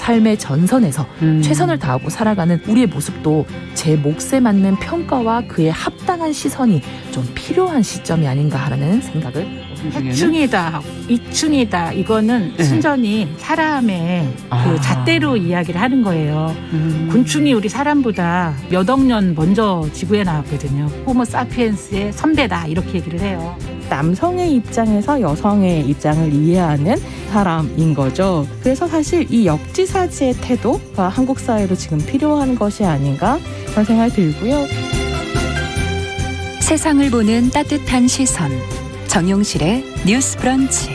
삶의 전선에서 최선을 다하고 살아가는 우리의 모습도 제 몫에 맞는 평가와 그에 합당한 시선이 좀 필요한 시점이 아닌가 하는 생각을 해충이다, 이충이다, 이거는 네. 순전히 사람의 그 잣대로 이야기를 하는 거예요. 곤충이 우리 사람보다 몇 억 년 먼저 지구에 나왔거든요. 호모 사피엔스의 선배다 이렇게 얘기를 해요. 남성의 입장에서 여성의 입장을 이해하는 사람인 거죠. 그래서 사실 이 역지사지의 태도가 한국 사회로 지금 필요한 것이 아닌가 그런 생각이 들고요. 세상을 보는 따뜻한 시선 정용실의 뉴스 브런치.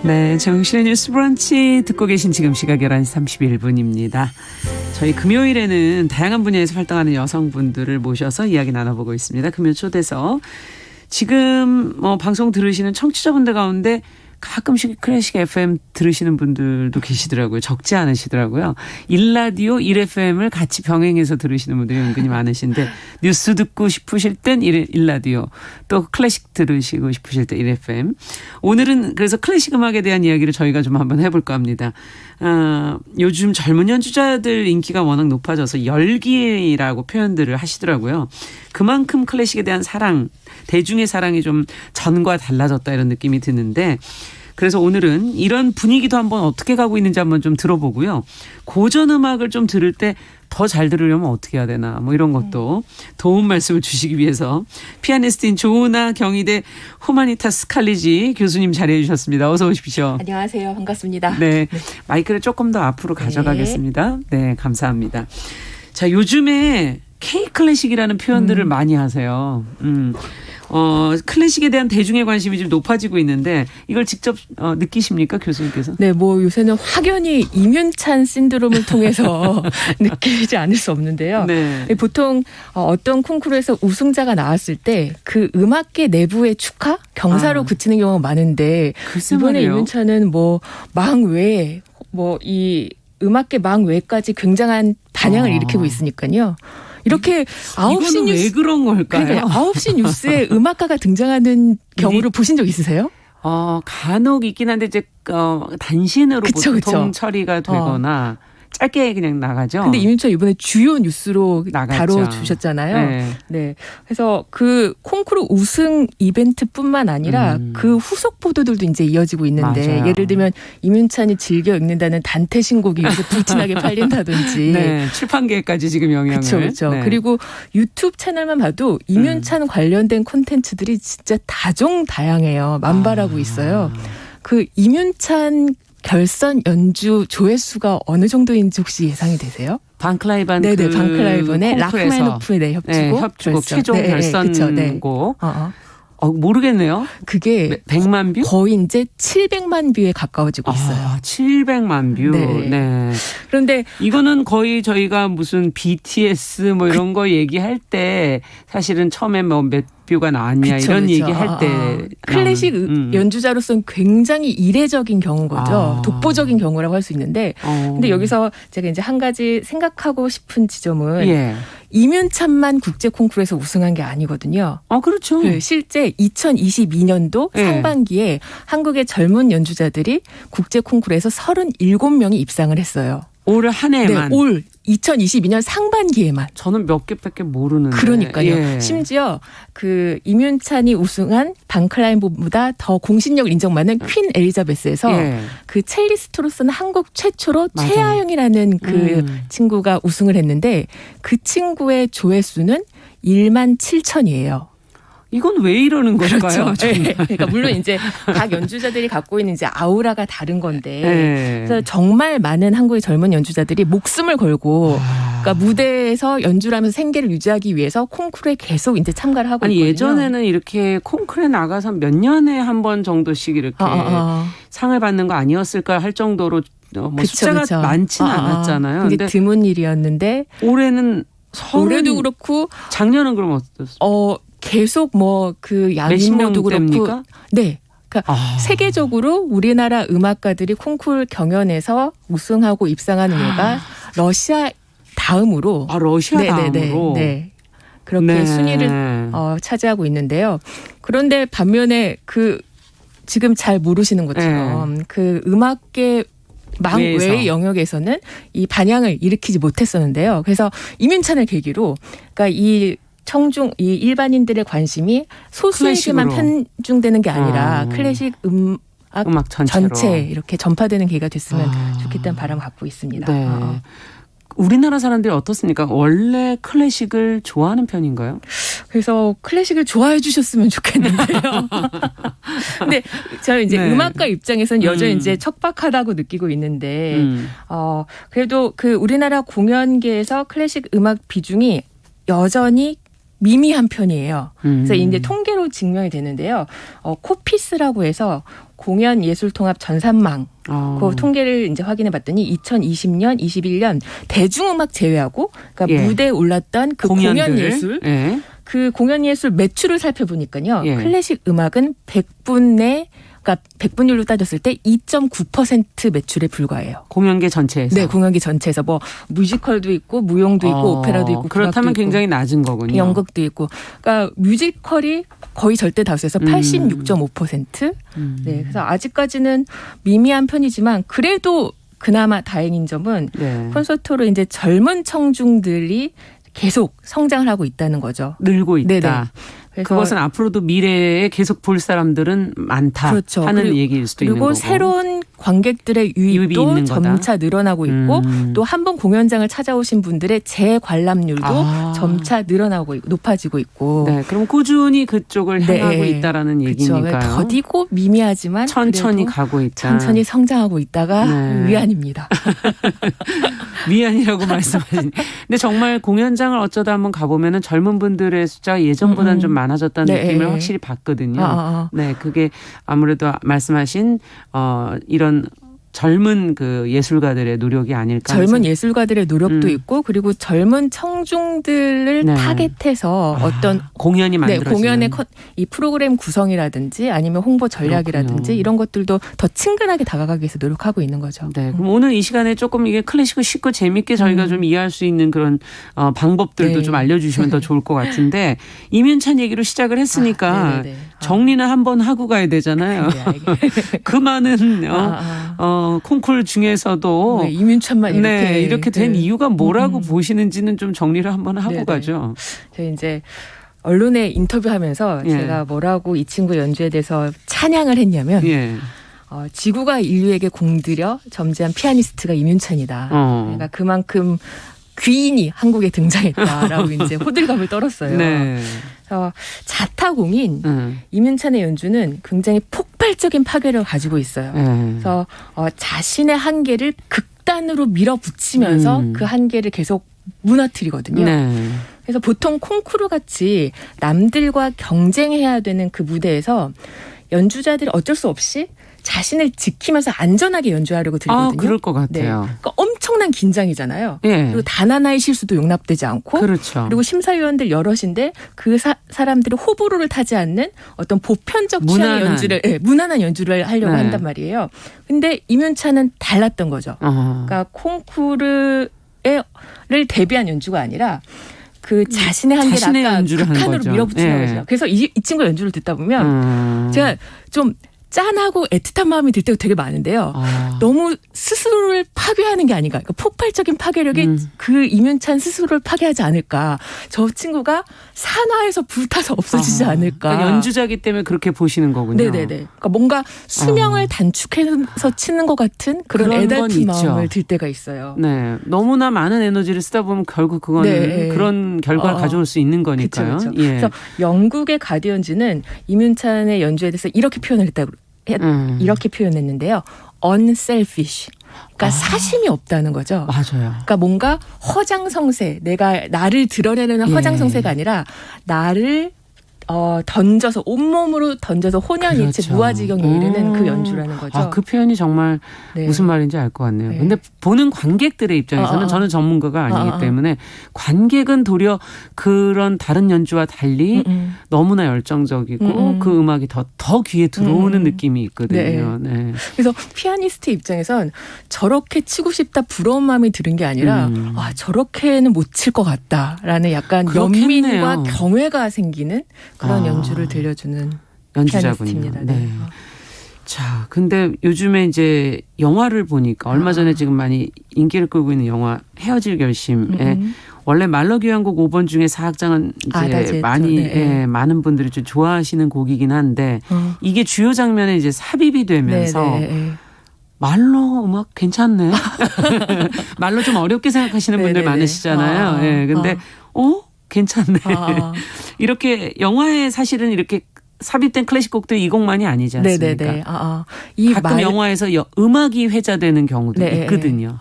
네, 정실의 뉴스 브런치 듣고 계신 지금 시각 11시 31분입니다. 저희 금요일에는 다양한 분야에서 활동하는 여성분들을 모셔서 이야기 나눠보고 있습니다. 금요 초대석. 지금 방송 들으시는 청취자분들 가운데 가끔씩 클래식 FM 들으시는 분들도 계시더라고요. 적지 않으시더라고요. 일라디오 1FM을 같이 병행해서 들으시는 분들이 은근히 많으신데 뉴스 듣고 싶으실 땐 일라디오 또 클래식 들으시고 싶으실 때 1FM. 오늘은 그래서 클래식 음악에 대한 이야기를 저희가 좀 한번 해볼까 합니다. 요즘 젊은 연주자들 인기가 워낙 높아져서 열기라고 표현들을 하시더라고요. 그만큼 클래식에 대한 사랑, 대중의 사랑이 좀 전과 달라졌다 이런 느낌이 드는데 그래서 오늘은 이런 분위기도 한번 어떻게 가고 있는지 한번 좀 들어보고요. 고전 음악을 좀 들을 때 더 잘 들으려면 어떻게 해야 되나 뭐 이런 것도 도움 말씀을 주시기 위해서 피아니스트인 조은아 경희대 후마니타스 칼리지 교수님 자리해 주셨습니다. 어서 오십시오. 안녕하세요. 반갑습니다. 네, 마이크를 조금 더 앞으로 가져가겠습니다. 네, 감사합니다. 자, 요즘에 K-클래식이라는 표현들을 많이 하세요. 클래식에 대한 대중의 관심이 좀 높아지고 있는데 이걸 직접 느끼십니까, 교수님께서? 네, 뭐 요새는 확연히 이윤찬 신드롬을 통해서 느끼지 않을 수 없는데요. 네. 보통 어떤 콩쿠르에서 우승자가 나왔을 때 그 음악계 내부의 축하, 경사로 그치는 경우가 많은데 글쎄 이번에 말이에요. 이윤찬은 뭐 망외, 이 음악계 망외까지 굉장한 반향을 일으키고 있으니까요. 이렇게 9시 이거는 뉴스 왜 그런 걸까요? 그러니까 9시 뉴스에 음악가가 등장하는 경우를 보신 적 있으세요? 간혹 있긴 한데 이제 단신으로 그쵸, 보통 그쵸. 처리가 되거나 짧게 그냥 나가죠. 근데 이윤철 이번에 주요 뉴스로 나갔죠. 다뤄주셨잖아요. 네. 네. 그래서 그 콩쿠르 우승 이벤트뿐만 아니라 그 후속 보도들도 이제 이어지고 있는데 맞아요. 예를 들면 이윤찬이 즐겨 읽는다는 단테 신곡이 요새 불티나게 팔린다든지. 네, 출판계까지 지금 영향을. 그렇죠. 네. 그리고 유튜브 채널만 봐도 이윤찬 관련된 콘텐츠들이 진짜 다종다양해요. 만발하고 있어요. 그 이윤찬 결선 연주 조회수가 어느 정도인지 혹시 예상이 되세요? 방클라이반 네네, 방클라이번의 콩쿠르에서 라흐마니노프의 협주곡. 협주곡 최종 그쵸, 네. 결선곡. 모르겠네요. 그게 100만 뷰? 거의 이제 700만 뷰에 가까워지고 있어요. 700만 뷰. 네. 네. 그런데 이거는 거의 저희가 무슨 BTS 뭐 이런 거 얘기할 때 사실은 처음에 뭐 몇 뷰가 나왔냐 이런 얘기할 때 클래식 연주자로서는 굉장히 이례적인 경우인 거죠. 독보적인 경우라고 할 수 있는데 근데 여기서 제가 이제 한 가지 생각하고 싶은 지점은 예. 이윤찬만 국제 콩쿠르에서 우승한 게 아니거든요. 그렇죠. 네, 실제 2022년도 예. 상반기에 한국의 젊은 연주자들이 국제 콩쿠르에서 37명이 입상을 했어요. 올 한 해만. 네, 올 2022년 상반기에만. 저는 몇 개밖에 모르는데. 그러니까요. 예. 심지어 그 이윤찬이 우승한 방클라이번보다 더 공신력을 인정받는 퀸 엘리자베스에서 예. 그 첼리스트로서는 한국 최초로 맞아요. 최하영이라는 그 친구가 우승을 했는데 그 친구의 조회수는 17,000이에요. 이건 왜 이러는 걸까요? 그렇죠. 정말. 그러니까 물론 이제 각 연주자들이 갖고 있는 이제 아우라가 다른 건데 네. 그래서 정말 많은 한국의 젊은 연주자들이 목숨을 걸고 그러니까 무대에서 연주를 하면서 생계를 유지하기 위해서 콩쿠르에 계속 이제 참가를 하고 아니 있거든요. 예전에는 이렇게 콩쿠르에 나가서 몇 년에 한 번 정도씩 이렇게 상을 받는 거 아니었을까 할 정도로 뭐 그쵸, 숫자가 그쵸. 많지는 않았잖아요. 근데 근데 드문 일이었는데 올해는 올해도 그렇고 작년은 그럼 어땠어요? 계속 뭐 그 몇십 양인모도 그렇고 명대입니까? 네. 그러니까 세계적으로 우리나라 음악가들이 콩쿠르 경연에서 우승하고 입상한 이유가 러시아 다음으로 러시아 다음으로. 네. 그렇게 네. 순위를 차지하고 있는데요. 그런데 반면에 지금 잘 모르시는 것처럼 그 음악계 외의 영역에서는 이 반향을 일으키지 못했었는데요. 그래서 이민찬을 계기로 그러니까 이 일반인들의 관심이 소수에게만 클래식으로. 편중되는 게 아니라 클래식 음악 전체로. 전체 이렇게 전파되는 계기가 됐으면 좋겠다는 바람을 갖고 있습니다. 네. 우리나라 사람들이 어떻습니까? 원래 클래식을 좋아하는 편인가요? 그래서 클래식을 좋아해 주셨으면 좋겠는데요. 근데 저는 이제 네. 음악가 입장에서는 여전히 이제 척박하다고 느끼고 있는데, 그래도 그 우리나라 공연계에서 클래식 음악 비중이 여전히 미미한 편이에요. 그래서 이제 통계로 증명이 되는데요. 코피스라고 해서 공연 예술 통합 전산망 그 통계를 이제 확인해 봤더니 2020년, 21년 대중음악 제외하고 그러니까 무대에 올랐던 그 공연 예술 그 공연 예술 매출을 살펴보니까요. 클래식 음악은 100분 그러니까 100분율로 따졌을 때 2.9% 매출에 불과해요. 공연계 전체에서. 네, 공연계 전체에서 뭐 뮤지컬도 있고 무용도 있고 오페라도 있고 그렇다면 있고, 굉장히 낮은 거군요. 연극도 있고. 그러니까 뮤지컬이 거의 절대 다수에서 86.5%. 네, 그래서 아직까지는 미미한 편이지만 그래도 그나마 다행인 점은 콘서트로 이제 젊은 청중들이 계속 성장을 하고 있다는 거죠. 늘고 있다. 네네. 그래서 그것은 앞으로도 미래에 계속 볼 사람들은 많다 그렇죠. 하는 얘기일 수도 있는 거고. 그리고 새로운 관객들의 유입도 있는 거다. 점차 늘어나고 있고 또 한 번 공연장을 찾아오신 분들의 재관람률도 점차 늘어나고 높아지고 있고. 네, 그럼 꾸준히 그쪽을 향하고 있다라는 얘기니까요. 그렇죠. 더디고 미미하지만 천천히 가고 있다. 천천히 성장하고 있다가 위안입니다. 위안이라고 말씀하신. 근데 정말 공연장을 어쩌다 한번 가보면은 젊은 분들의 숫자가 예전보다는 좀 많아졌다는 느낌을 확실히 받거든요. 네, 그게 아무래도 말씀하신 이런 젊은 그 예술가들의 노력이 아닐까. 젊은 예술가들의 노력도 있고 그리고 젊은 청중들을 타겟해서 어떤 공연이 만들어지는. 공연의 이 프로그램 구성이라든지 아니면 홍보 전략이라든지 그렇군요. 이런 것들도 더 친근하게 다가가기 위해서 노력하고 있는 거죠. 네, 그럼 오늘 이 시간에 조금 이게 클래식을 쉽고 재밌게 저희가 좀 이해할 수 있는 그런 방법들도 좀 알려주시면 더 좋을 것 같은데 이민찬 얘기로 시작을 했으니까 정리는 한번 하고 가야 되잖아요. 그 많은 콩쿨 중에서도 이민찬만 이렇게 된 이유가 뭐라고 보시는지는 좀 정리를 한번 하고 가죠. 저희 이제 언론에 인터뷰하면서 제가 뭐라고 이 친구 연주에 대해서 찬양을 했냐면 지구가 인류에게 공들여 점지한 피아니스트가 이민찬이다. 그러니까 그만큼 귀인이 한국에 등장했다라고 이제 호들갑을 떨었어요. 그래서 자타공인 이민찬의 연주는 굉장히 폭발적인 파괴력을 가지고 있어요. 그래서 자신의 한계를 극단으로 밀어붙이면서 그 한계를 계속 무너뜨리거든요. 그래서 보통 콩쿠르 같이 남들과 경쟁해야 되는 그 무대에서 연주자들이 어쩔 수 없이 자신을 지키면서 안전하게 연주하려고 들거든요. 그럴 것 같아요. 그러니까 엄청난 긴장이잖아요. 그리고 단 하나의 실수도 용납되지 않고 그리고 심사위원들 여럿인데 그 사람들이 호불호를 타지 않는 어떤 보편적 취향의 연주를 무난한 연주를 하려고 한단 말이에요. 근데 이민찬은 달랐던 거죠. 그러니까 콩쿠르를 대비한 연주가 아니라 그 자신의 한계를 아까 극한으로 밀어붙이는 거죠. 그래서 이 친구 연주를 듣다 보면 제가 좀 짠하고 애틋한 마음이 들 때가 되게 많은데요. 너무 스스로를 파괴하는 게 아닌가. 그러니까 폭발적인 파괴력이 그 이민찬 스스로를 파괴하지 않을까. 저 친구가 산화해서 불타서 없어지지 않을까. 그러니까 연주자기 때문에 그렇게 보시는 거군요. 네네네. 그러니까 뭔가 수명을 단축해서 치는 것 같은 그런 애달픈 마음을 들 때가 있어요. 네, 너무나 많은 에너지를 쓰다 보면 결국 그거는 그런 결과를 가져올 수 있는 거니까요. 그쵸. 그래서 영국의 가디언즈는 이민찬의 연주에 대해서 이렇게 이렇게 표현했는데요. unselfish. 그러니까 사심이 없다는 거죠. 맞아요. 그러니까 뭔가 허장성세, 나를 드러내는 허장성세가 아니라 나를 던져서 온몸으로 던져서 혼연일체 그렇죠. 무아지경에 이르는 그 연주라는 거죠. 아, 그 표현이 정말 네. 무슨 말인지 알 것 같네요. 네. 근데 보는 관객들의 입장에서는 저는 전문가가 아니기 때문에 관객은 도리어 그런 다른 연주와 달리 너무나 열정적이고 그 음악이 더 귀에 들어오는 느낌이 있거든요. 네. 그래서 피아니스트 입장에선 저렇게 치고 싶다 부러운 마음이 드는 게 아니라 아, 저렇게는 못 칠 것 같다라는 약간 그렇겠네요. 연민과 경외가 생기는 그런 아. 연주를 들려주는 연주자군요. 피아니스트입니다. 네. 네. 자, 근데 요즘에 이제 영화를 보니까 얼마 전에 지금 많이 인기를 끌고 있는 영화 헤어질 결심에 원래 말러 교향곡 5번 중에 사악장은 이제 아다지에토. 많이 네. 많은 분들이 좀 좋아하시는 곡이긴 한데 이게 주요 장면에 이제 삽입이 되면서 네. 말로 음악 괜찮네. 말로 좀 어렵게 생각하시는 분들 네네네. 많으시잖아요. 예. 근데 괜찮네. 이렇게 영화에 사실은 이렇게 삽입된 클래식 곡도 이 곡만이 아니지 않습니까? 네네네. 이 가끔 영화에서 음악이 회자되는 경우도 있거든요.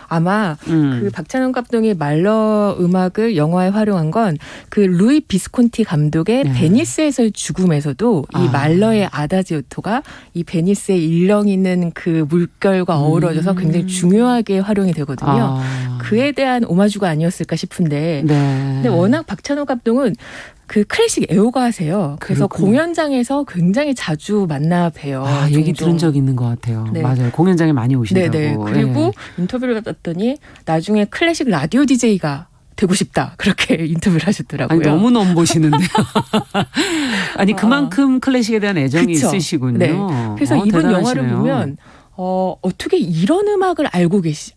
아마 그 박찬욱 감독이 말러 음악을 영화에 활용한 건 그 루이 비스콘티 감독의 베니스에서의 죽음에서도 이 말러의 아다지오토가 이 베니스의 일렁이는 그 물결과 어우러져서 굉장히 중요하게 활용이 되거든요. 그에 대한 오마주가 아니었을까 싶은데 근데 워낙 박찬욱 감독은 그 클래식 애호가세요. 그래서 그렇군요. 공연장에서 굉장히 자주 만나 봬요. 얘기 종종. 들은 적 있는 것 같아요. 네. 맞아요. 공연장에 많이 오신다고. 네네. 그리고 인터뷰를 받았더니 나중에 클래식 라디오 DJ가 되고 싶다. 그렇게 인터뷰를 하셨더라고요. 아니 너무 넘보시는데요. 아니 그만큼 클래식에 대한 애정이 그쵸. 있으시군요. 네. 그래서 이번 대단하시네요. 영화를 보면 어떻게 이런 음악을 알고 있지?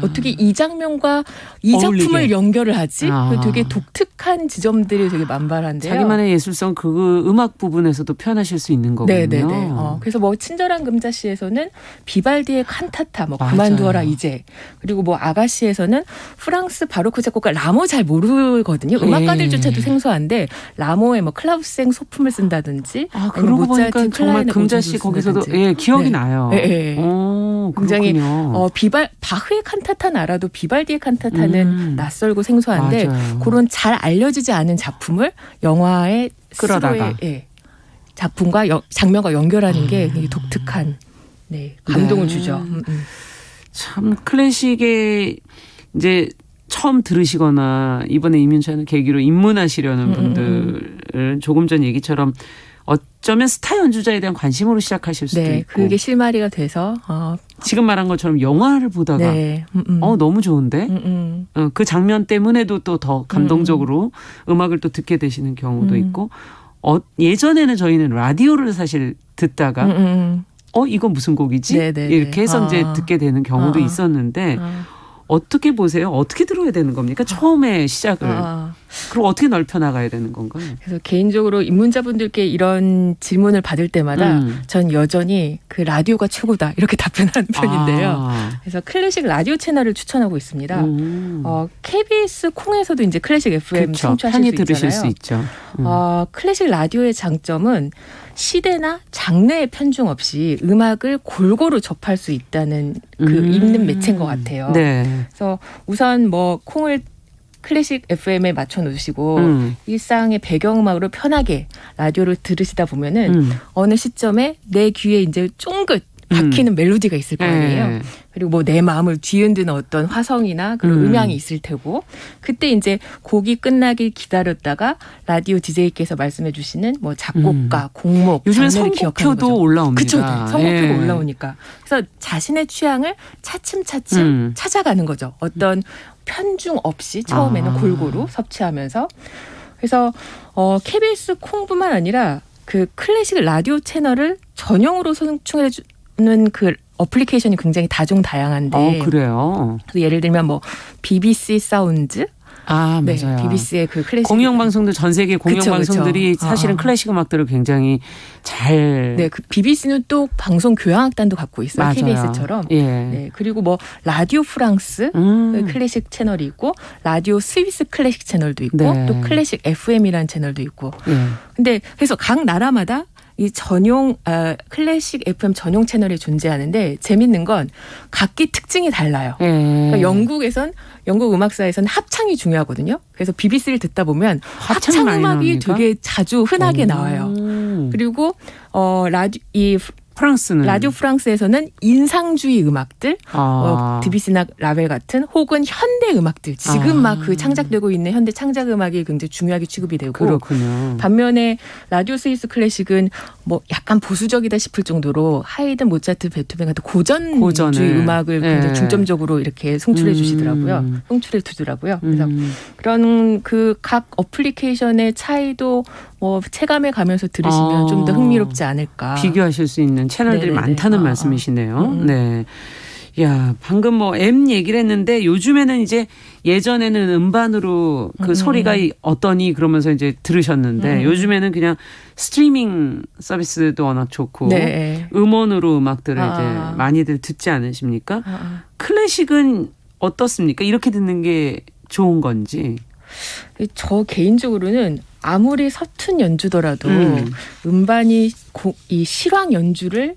어떻게 이 장면과 이 어울리게. 작품을 연결을 하지? 아. 되게 독특한 지점들이 되게 만발한데요. 자기만의 예술성 그 음악 부분에서도 표현하실 수 있는 거군요. 네네네. 그래서 뭐 친절한 금자씨에서는 비발디의 칸타타, 뭐 맞아요. 그만두어라 이제, 그리고 뭐 아가씨에서는 프랑스 바로크 작곡가 라모 잘 모르거든요. 음악가들조차도 생소한데 라모의 뭐 클라우스행 소품을 쓴다든지, 그러고 보니까 모차르트 정말 클라이넷 금자씨 오준도 거기서도 쓴다든지. 기억이 네. 나요. 네. 굉장히 그렇군요. 바흐의 칸타타는 알아도 비발디의 칸타타는 낯설고 생소한데 맞아요. 그런 잘 알려지지 않은 작품을 영화의 끌어다가. 스스로의 작품과 장면과 연결하는 게 되게 독특한 감동을 주죠. 참 클래식에 이제 처음 들으시거나 이번에 이민찬을 계기로 입문하시려는 분들은 조금 전 얘기처럼 어쩌면 스타 연주자에 대한 관심으로 시작하실 수도 있고 그게 실마리가 돼서 지금 말한 것처럼 영화를 보다가 너무 좋은데 그 장면 때문에도 또 더 감동적으로 음악을 또 듣게 되시는 경우도 있고 예전에는 저희는 라디오를 사실 듣다가 이건 무슨 곡이지? 네네네. 이렇게 해서 이제 듣게 되는 경우도 있었는데 어떻게 보세요? 어떻게 들어야 되는 겁니까? 처음에 시작을. 그리고 어떻게 넓혀 나가야 되는 건가요? 그래서 개인적으로 입문자분들께 이런 질문을 받을 때마다 전 여전히 그 라디오가 최고다 이렇게 답변하는 편인데요. 그래서 클래식 라디오 채널을 추천하고 있습니다. KBS 콩에서도 이제 클래식 FM 그렇죠. 청취하실 편히 수 들으실 있잖아요. 수 있죠. 클래식 라디오의 장점은 시대나 장르의 편중 없이 음악을 골고루 접할 수 있다는 그 있는 매체인 것 같아요. 네. 그래서 우선 뭐 콩을 클래식 FM에 맞춰 놓으시고 일상의 배경음악으로 편하게 라디오를 들으시다 보면은 어느 시점에 내 귀에 이제 쫑긋 박히는 멜로디가 있을 거 아니에요. 네. 그리고 뭐 내 마음을 뒤흔드는 어떤 화성이나 그런 음향이 있을 테고 그때 이제 곡이 끝나길 기다렸다가 라디오 DJ께서 말씀해 주시는 뭐 작곡가, 곡목, 요즘엔 장르를 기억하는 선곡표도 거죠. 올라옵니다. 그쵸. 선곡표가 올라오니까. 그래서 자신의 취향을 차츰차츰 찾아가는 거죠. 어떤 편중 없이 처음에는 골고루 섭취하면서. 그래서 KBS 콩뿐만 아니라 그 클래식 라디오 채널을 전용으로 송출해 주는 그 어플리케이션이 굉장히 다종다양한데. 그래요. 그래서 예를 들면 뭐 BBC 사운드, 맞아요. BBC의 그 클래식 공영방송도 전 세계 공영방송들이 그쵸. 사실은 클래식 음악들을 굉장히 잘 그 BBC는 또 방송 교향악단도 갖고 있어요. 맞아요. KBS처럼. 예. 그리고 뭐 라디오 프랑스 클래식 채널이 있고 라디오 스위스 클래식 채널도 있고 네. 또 클래식 FM이라는 채널도 있고. 예. 근데 그래서 각 나라마다 이 전용 클래식 FM 전용 채널이 존재하는데 재밌는 건 각기 특징이 달라요. 예. 그러니까 영국 음악사에서는 합창이 중요하거든요. 그래서 BBC를 듣다 보면 합창이 합창 많이 음악이 나옵니까? 되게 자주 흔하게 오. 나와요. 그리고 프랑스는 라디오 프랑스에서는 인상주의 음악들, 드비시나 라벨 같은 혹은 현대 음악들 지금 막 그 창작되고 있는 현대 창작 음악이 굉장히 중요하게 취급이 되고 그렇군요. 반면에 라디오 스위스 클래식은 뭐 약간 보수적이다 싶을 정도로 하이든, 모차트, 베토벤 같은 고전주의 음악을 굉장히 중점적으로 이렇게 송출해 주시더라고요. 송출해 두더라고요. 그래서 그런 그 각 어플리케이션의 차이도 뭐 체감해 가면서 들으시면 좀 더 흥미롭지 않을까. 비교하실 수 있는 채널들이 네네네. 많다는 말씀이시네요. 네. 야, 방금 뭐 M 얘기를 했는데 요즘에는 이제 예전에는 음반으로 그 소리가 어떠니 그러면서 이제 들으셨는데 요즘에는 그냥 스트리밍 서비스도 워낙 좋고 네. 음원으로 음악들을 이제 많이들 듣지 않으십니까? 클래식은 어떻습니까? 이렇게 듣는 게 좋은 건지. 저 개인적으로는 아무리 서툰 연주더라도 음반이 이 실황 연주를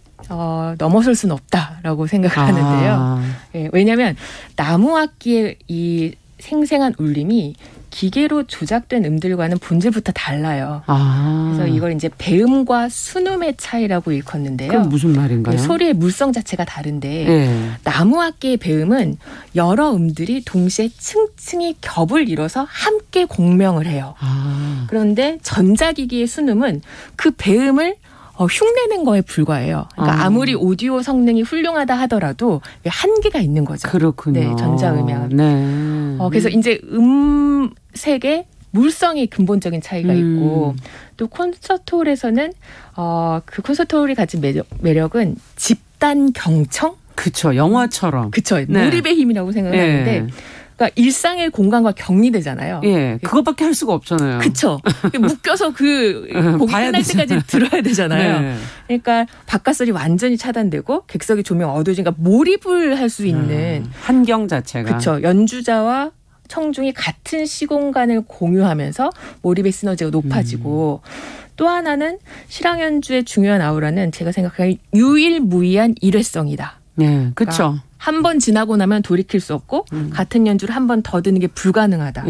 넘어설 수는 없다라고 생각을 하는데요. 예, 왜냐하면 나무 악기의 이 생생한 울림이 기계로 조작된 음들과는 본질부터 달라요. 그래서 이걸 이제 배음과 순음의 차이라고 일컫는데요. 그건 무슨 말인가요? 소리의 물성 자체가 다른데 네. 나무 악기의 배음은 여러 음들이 동시에 층층이 겹을 이뤄서 함께 공명을 해요. 그런데 전자기기의 순음은 그 배음을 흉내낸 거에 불과해요. 그러니까 아무리 오디오 성능이 훌륭하다 하더라도 한계가 있는 거죠. 그렇군요. 네, 전자음향은. 네. 그래서 이제 음색의 물성이 근본적인 차이가 있고 또 콘서트홀에서는 그 콘서트홀이 가진 매력은 집단 경청? 그쵸. 영화처럼. 그쵸. 네. 몰입의 힘이라고 생각하는데 그러니까 일상의 공간과 격리되잖아요. 예, 그것밖에 할 수가 없잖아요. 그쵸. 묶여서 그 곡이 봐야 끝날 되잖아요. 때까지 들어야 되잖아요. 네. 그러니까 바깥소리 완전히 차단되고 객석의 조명 어두워지니까 몰입을 할 수 있는 환경 자체가. 그쵸. 연주자와 청중이 같은 시공간을 공유하면서 몰입의 시너지가 높아지고 또 하나는 실황 연주의 중요한 아우라는 제가 생각하기에 유일무이한 일회성이다. 네, 그렇죠. 그러니까 한 번 지나고 나면 돌이킬 수 없고 같은 연주를 한 번 더 듣는 게 불가능하다.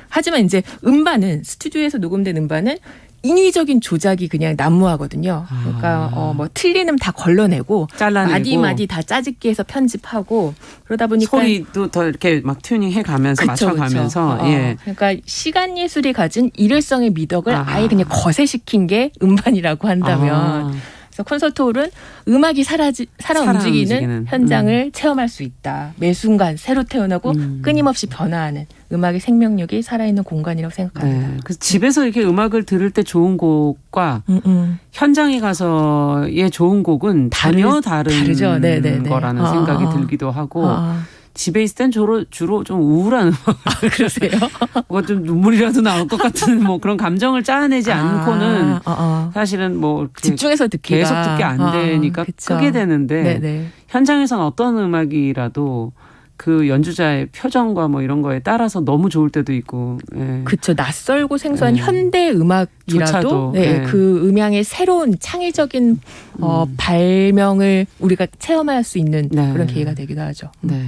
하지만 이제 음반은 스튜디오에서 녹음된 음반은 인위적인 조작이 그냥 난무하거든요. 그러니까 뭐 틀린 음 다 걸러내고 잘라내고 마디 다 짜집기 해서 편집하고 그러다 보니까 소리도 더 이렇게 막 튜닝해 가면서 맞춰 가면서 예. 그러니까 시간 예술이 가진 일회성의 미덕을 아예 그냥 거세시킨 게 음반이라고 한다면 그래서 콘서트홀은 음악이 살아 움직이는 현장을 체험할 수 있다. 매 순간 새로 태어나고 끊임없이 변화하는 음악의 생명력이 살아있는 공간이라고 생각합니다. 네. 그래서 집에서 이렇게 음악을 들을 때 좋은 곡과 현장에 가서의 좋은 곡은 전혀 다른 다르죠. 네네네. 거라는 생각이 들기도 하고 집에 있을 땐 주로 좀 우울한 음악을 그러세요? 뭐가 좀 눈물이라도 나올 것 같은 뭐 그런 감정을 짜내지 않고는 사실은 뭐 집중해서 듣기가 계속 듣기 안 되니까 끄게 되는데 네네. 현장에서는 어떤 음악이라도 그 연주자의 표정과 뭐 이런 거에 따라서 너무 좋을 때도 있고. 예. 그렇죠. 낯설고 생소한 현대 음악이라도 그 음향의 새로운 창의적인 발명을 우리가 체험할 수 있는 그런 기회가 되기도 하죠. 네.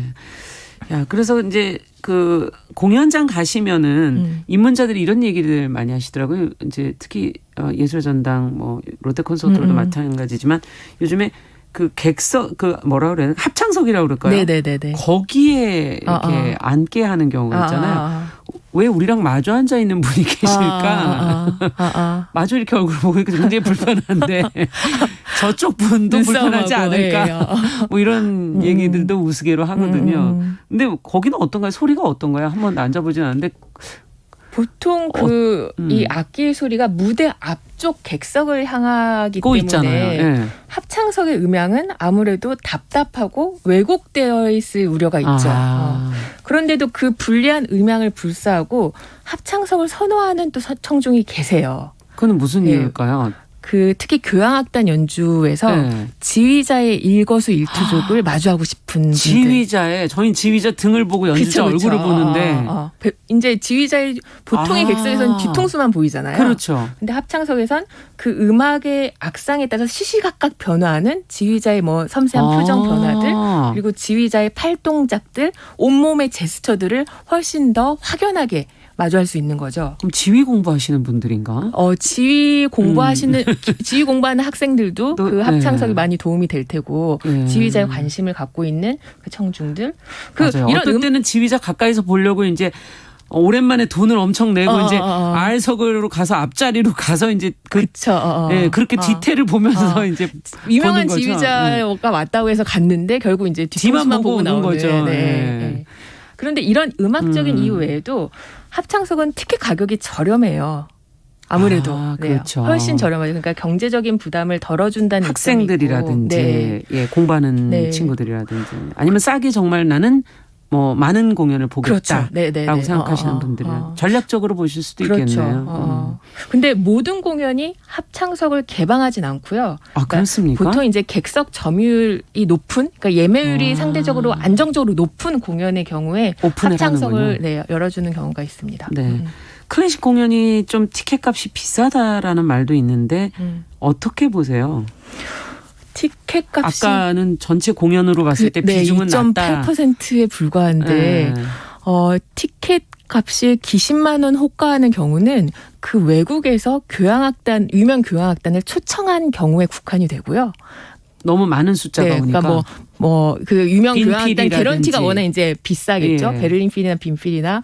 야, 그래서 이제 그 공연장 가시면은 입문자들이 이런 얘기를 많이 하시더라고요. 이제 특히 예술의 전당 뭐 롯데 콘서트로도 마찬가지지만 요즘에 그 객석 그 뭐라 그래야 합창석이라고 그럴까요? 네네네네. 거기에 이렇게 앉게 하는 경우가 있잖아요. 왜 우리랑 마주 앉아 있는 분이 계실까? 마주 이렇게 얼굴 보고 굉장히 불편한데 저쪽 분도 불편하지 않을까? 뭐 이런 얘기들도 우스개로 하거든요. 근데 거기는 어떤가요? 소리가 어떤가요? 한번 앉아보진 않았는데. 보통 이 악기의 소리가 무대 앞쪽 객석을 향하기 때문에 있잖아요. 합창석의 음향은 아무래도 답답하고 왜곡되어 있을 우려가 있죠. 그런데도 그 불리한 음향을 불사하고 합창석을 선호하는 또 청중이 계세요. 그건 무슨 이유일까요? 특히 교향악단 연주에서 지휘자의 일거수일투족을 마주하고 싶은 싶은 분들. 저희 지휘자 등을 보고 연주자 그쵸, 그쵸. 얼굴을 보는데 이제 지휘자의 보통의 객석에서는 뒤통수만 보이잖아요. 그렇죠. 근데 합창석에선 그 음악의 악상에 따라서 시시각각 변화하는 지휘자의 뭐 섬세한 표정 변화들, 그리고 지휘자의 팔동작들, 온몸의 제스처들을 훨씬 더 확연하게 마주할 수 있는 거죠. 그럼 지휘 공부하시는 분들인가? 지휘 공부하는 학생들도 또, 그 합창석이 네. 많이 도움이 될 테고, 네. 지휘자의 관심을 갖고 있는 그 청중들. 맞아요. 이런 어떤 때는 지휘자 가까이서 보려고 이제 오랜만에 돈을 엄청 내고 이제 R석으로 가서 앞자리로 가서 이제 그쵸. 그렇게 디테일을 보면서 이제 유명한 보는 거죠. 지휘자가 왔다고 해서 갔는데 결국 이제 뒤만 보고 오는 나오는 거죠. 네. 네. 네. 그런데 이런 음악적인 이유 외에도 합창석은 티켓 가격이 저렴해요. 아무래도 그렇죠. 훨씬 저렴하죠. 그러니까 경제적인 부담을 덜어준다는 학생들이라든지 네. 공부하는 네. 친구들이라든지 아니면 싸게 정말 나는 뭐 많은 공연을 보겠다라고 그렇죠. 생각하시는 분들은 전략적으로 보실 수도 있겠네요. 근데 모든 공연이 합창석을 개방하진 않고요. 그러니까 그렇습니까? 보통 이제 객석 점유율이 높은, 그러니까 예매율이 상대적으로 안정적으로 높은 공연의 경우에 오픈을 합창석을 열어주는 경우가 있습니다. 네. 클래식 공연이 좀 티켓값이 비싸다라는 말도 있는데 어떻게 보세요? 티켓값이 아까는 전체 공연으로 봤을 때 비중은 낮다. 2.8%에 불과한데 네. 티켓 값이 기십만 원 호가하는 경우는 그 외국에서 유명 교향악단을 초청한 경우에 국한이 되고요. 너무 많은 숫자가 오니까. 그러니까 그 유명 교향악단 개런티가 빈필이라든지. 워낙 이제 비싸겠죠. 예. 베를린 필이나 빈필이나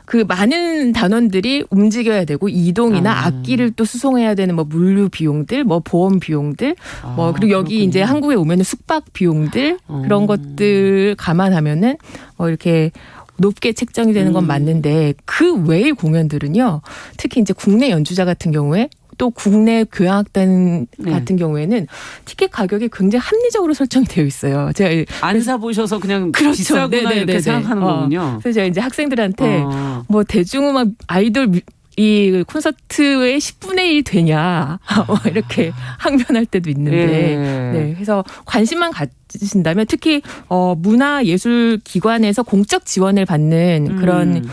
그 많은 단원들이 움직여야 되고 이동이나 악기를 또 수송해야 되는 물류 비용들, 보험 비용들, 그리고 여기 그렇군요. 이제 한국에 오면은 숙박 비용들 그런 것들 감안하면은 이렇게 높게 책정이 되는 건 맞는데 그 외의 공연들은요. 특히 이제 국내 연주자 같은 경우에 또 국내 교향악단 같은 경우에는 티켓 가격이 굉장히 합리적으로 설정이 되어 있어요. 제가 안 사보셔서 그냥 그렇죠. 비싸구나 이렇게 생각하는 거군요. 그래서 제가 이제 학생들한테 대중음악 아이돌 이 콘서트의 10분의 1 되냐 이렇게 항변할 때도 있는데 네, 그래서 관심만 가지신다면 특히 문화예술기관에서 공적 지원을 받는 그런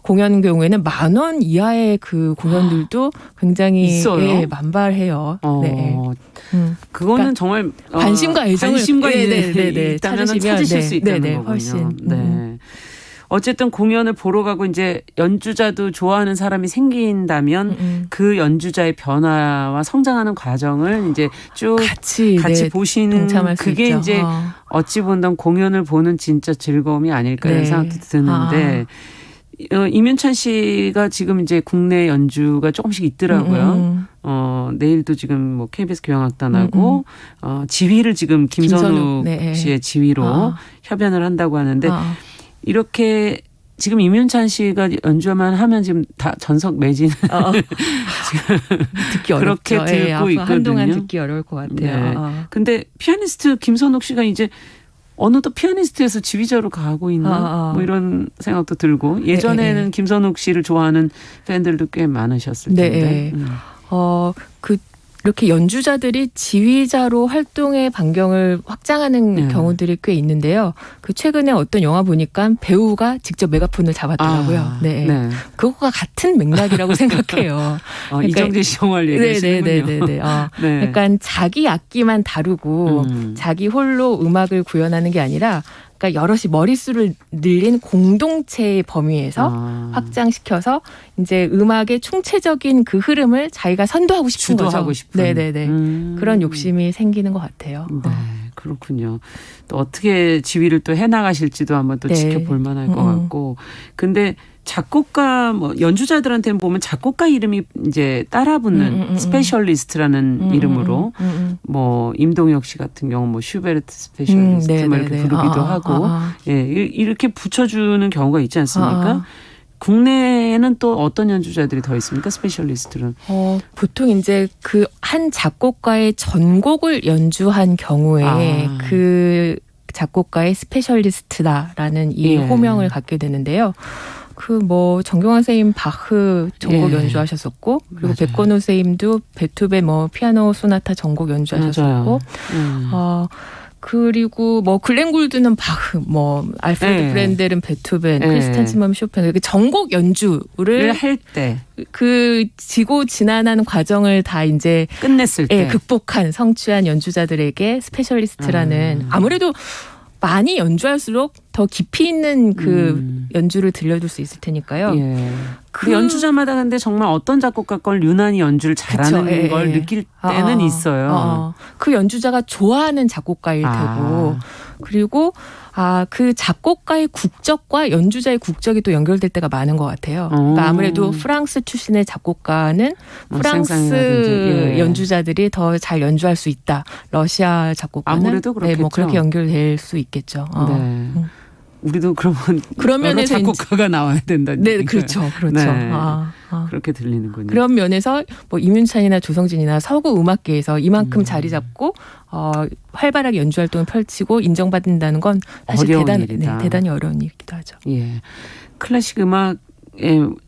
공연 경우에는 10,000원 이하의 그 공연들도 굉장히 있어요? 만발해요. 네. 그거는 그러니까 정말 관심과 애정을 있다면 찾으실 수 있다는 거군요. 훨씬. 네. 어쨌든 공연을 보러 가고 이제 연주자도 좋아하는 사람이 생긴다면 그 연주자의 변화와 성장하는 과정을 이제 쭉 같이 보시는 동참할 수 그게 있죠. 이제 어찌 본다면 공연을 보는 진짜 즐거움이 아닐까 이런 생각도 드는데 이면찬 씨가 지금 이제 국내 연주가 조금씩 있더라고요. 내일도 지금 KBS 교향악단하고 지휘를 지금 김선욱 씨의 지휘로 협연을 한다고 하는데 이렇게 지금 이면찬 씨가 연주만 하면 지금 다 전석 매진 듣기 그렇게 어렵죠. 듣고 있거든요. 한동안 듣기 어려울 것 같아요. 네. 근데 피아니스트 김선욱 씨가 이제 어느덧 피아니스트에서 지휘자로 가고 있나 이런 생각도 들고 예전에는 김선욱 씨를 좋아하는 팬들도 꽤 많으셨을 텐데. 이렇게 연주자들이 지휘자로 활동의 반경을 확장하는 경우들이 꽤 있는데요. 최근에 어떤 영화 보니까 배우가 직접 메가폰을 잡았더라고요. 그것과 같은 맥락이라고 생각해요. 그러니까 이정재 씨 영화를 얘기하시는군요. 그러니까 자기 악기만 다루고 자기 홀로 음악을 구현하는 게 아니라 그러니까 여럿이 머릿수를 늘린 공동체의 범위에서 확장시켜서 이제 음악의 총체적인 그 흐름을 자기가 선도하고 싶은 주도하고 거죠. 싶은. 그런 욕심이 생기는 것 같아요. 네, 그렇군요. 또 어떻게 지휘를 또 해나가실지도 한번 또 지켜볼 만할 것 같고. 근데 작곡가 연주자들한테는 보면 작곡가 이름이 이제 따라붙는 스페셜리스트라는 이름으로 임동혁 씨 같은 경우 슈베르트 스페셜리스트 이렇게 부르기도 하고 이렇게 붙여주는 경우가 있지 않습니까? 국내에는 또 어떤 연주자들이 더 있습니까? 스페셜리스트는? 보통 이제 그 한 작곡가의 전곡을 연주한 경우에 그 작곡가의 스페셜리스트다라는 이 호명을 갖게 되는데요. 정경환 선생님 바흐 전곡 연주하셨었고, 그리고 백건호 선생님도 베토벤 피아노 소나타 전곡 연주하셨었고, 그리고 뭐 글렌 골드는 바흐, 뭐 알프레드 네. 브렌델은 베토벤, 네. 크리스탄 치멈 쇼팽 이렇게 전곡 연주를 할 때 그 지고 지난한 과정을 다 이제 끝냈을 때 극복한 성취한 연주자들에게 스페셜리스트라는 아무래도 많이 연주할수록 더 깊이 있는 그 연주를 들려줄 수 있을 테니까요. 예. 그 연주자마다 근데 정말 어떤 작곡가 걸 유난히 연주를 잘하는 그쵸, 걸 느낄 때는 있어요. 그 연주자가 좋아하는 작곡가일 테고 그리고 그 작곡가의 국적과 연주자의 국적이 또 연결될 때가 많은 것 같아요. 그러니까 아무래도 프랑스 출신의 작곡가는 프랑스 생상이라든지, 연주자들이 더 잘 연주할 수 있다. 러시아 작곡가는 아무래도 그렇겠죠. 뭐 그렇게 연결될 수 있겠죠. 네. 우리도 그러면 그런 여러 면에서 작곡가가 나와야 된다는 네, 얘기인가요? 그렇죠, 그렇죠. 네. 아. 그렇게 들리는군요. 그런 면에서 뭐 이문찬이나 조성진이나 서구 음악계에서 이만큼 자리 잡고 활발하게 연주 활동을 펼치고 인정받는다는 건 사실 어려운 일이다. 대단히 어려운 일이기도 하죠. 예. 클래식 음악에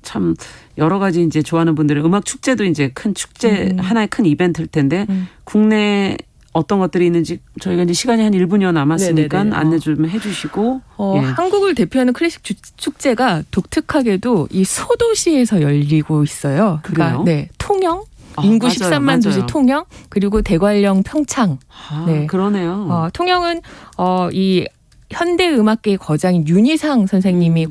참 여러 가지 이제 좋아하는 분들은 음악 축제도 이제 큰 축제 하나의 큰 이벤트일 텐데 국내 어떤 것들이 있는지 저희가 이제 시간이 한 1분여 남았으니까 네네네. 안내 좀 해주시고. 예. 한국을 대표하는 클래식 축제가 독특하게도 이 소도시에서 열리고 있어요. 그래요? 네, 통영. 인구 맞아요, 13만 맞아요. 도시 통영 그리고 대관령 평창. 네. 그러네요. 통영은 이 현대 음악계의 거장인 윤희상 선생님이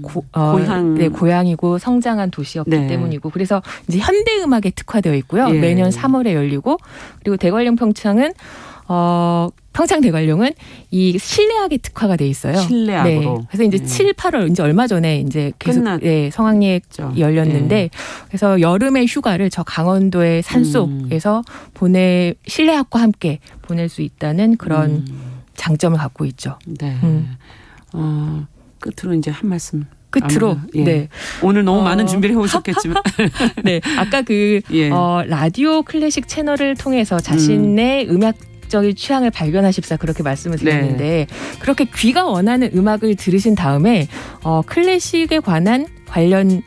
고향이고 성장한 도시였기 네. 때문이고 그래서 이제 현대 음악에 특화되어 있고요. 예. 매년 3월에 열리고 그리고 대관령 평창은 평창 대관령은 이 실내악에 특화가 돼 있어요. 실내악으로. 네. 그래서 이제 7, 8월 이제 얼마 전에 이제 계속 성황리에 열렸는데 그래서 여름의 휴가를 저 강원도의 산속에서 실내악과 함께 보낼 수 있다는 그런 장점을 갖고 있죠. 네. 끝으로 이제 한 말씀. 끝으로 예. 네. 오늘 너무 많은 준비를 해오셨겠지만 네. 아까 예. 라디오 클래식 채널을 통해서 자신의 음악적인 취향을 발견하십사 그렇게 말씀을 드렸는데 그렇게 귀가 원하는 음악을 들으신 다음에 클래식에 관한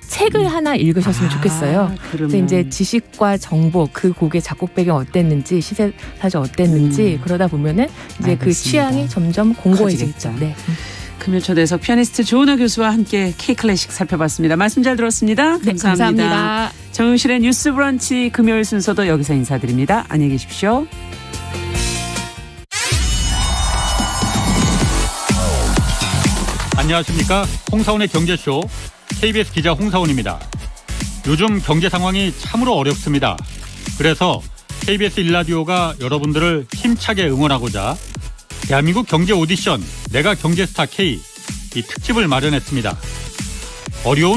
책을 하나 읽으셨으면 좋겠어요. 그래서 이제 지식과 정보, 그 곡의 작곡 배경 어땠는지, 시세 사정 어땠는지 그러다 보면은 이제 알겠습니다. 그 취향이 점점 공고해지겠죠. 네. 금요초대석 피아니스트 조은하 교수와 함께 K-클래식 살펴봤습니다. 말씀 잘 들었습니다. 네, 감사합니다. 정용실의 뉴스 브런치 금요일 순서도 여기서 인사드립니다. 안녕히 계십시오. 안녕하십니까. 홍사원의 경제쇼 KBS 기자 홍사원입니다. 요즘 경제 상황이 참으로 어렵습니다. 그래서 KBS 1라디오가 여러분들을 힘차게 응원하고자 대한민국 경제 오디션 내가 경제스타 K 이 특집을 마련했습니다. 어려운